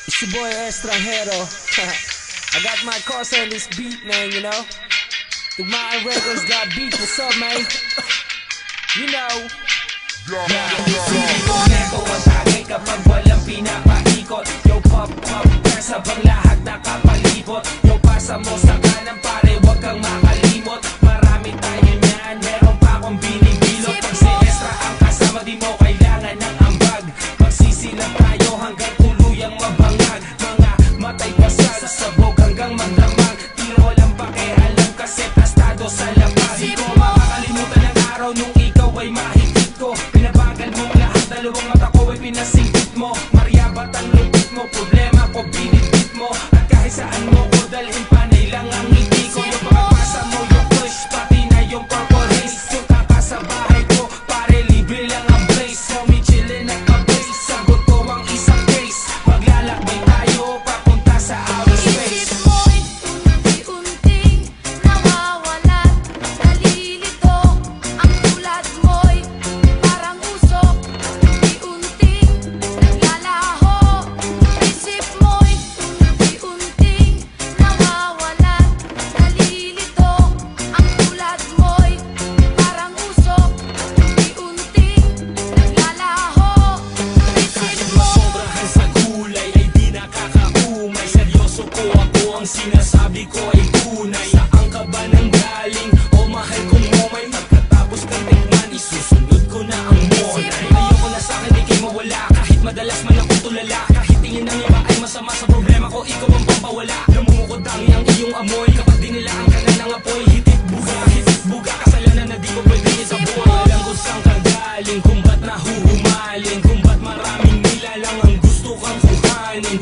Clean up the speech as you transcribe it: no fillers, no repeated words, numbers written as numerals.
It's your boy Estranjero. I got my course on this beat, man, you know. Tugmaan Records got beat, what's up, man? You know. Hindi ko neto ang tagay kapag walang pinapaikot. Yo, pop, pop, press habang lahat nakapalibot. Yo, pasa mo sa kanan pare, wag kang makalimot. Marami tayo niyan, meron pa akong binibilot. Pag si Estra ang kasama, di mo kailangan ng ambag. Magsisilap tayo hanggang tuluyang mabangag. Mga matay pasado, sabog hanggang magdamag. Tiro lang pakialam kasi tastado sa lapag. Di ko makakalimutan ang araw nung ikaw ay mahigit ko. Pinabagal mong lahat, dalawang mata ko ay pinasingkit mo. Maryabat ang lupit mo, problema ko binibit mo. At kahit saan mo ko dalhin, panay lang ang ngiti ko. Yung pagpasa mo, yung push, pati na yung purple haze. Yung kakasabahay ko, pare libre lang ang blaze. Homie chillin' at ma-base, sagot ko ang isang case. Maglalakbay tayo, papunta sa outer space. Isip mo'y unti-unting nawawalan. Nalilito ang tulad mo'y parang usok. Unti-unting naglalaho. Isip mo'y unti-unting nawawalan. Nalilito ang tulad mo'y parang usok. Unti-unting naglalaho. Kahit masobrahan sa gulay ay di nakakaumay. Seryoso ko ako, ang sinasabi ko ay tunay. Saan ka ba nang galing? O mahal kong momay. Pagkatapos kang tikman, isusunod ko na ang monay. Ayoko na sa'kin ikay mawala, kahit madalas man ako tulala. Kahit tingin ng iba ay masama sa problema ko, ikaw ang pampawala. Namumukod tangi ang iyong amoy, kapag dinilaan ka na ng apoy. Hitit buga, kasalanan na di ko pwede isaboy. Alam kung saan ka galing, kung ba't nahuhumaling, kung ba't maraming nilalang ang gusto kang kuhanin.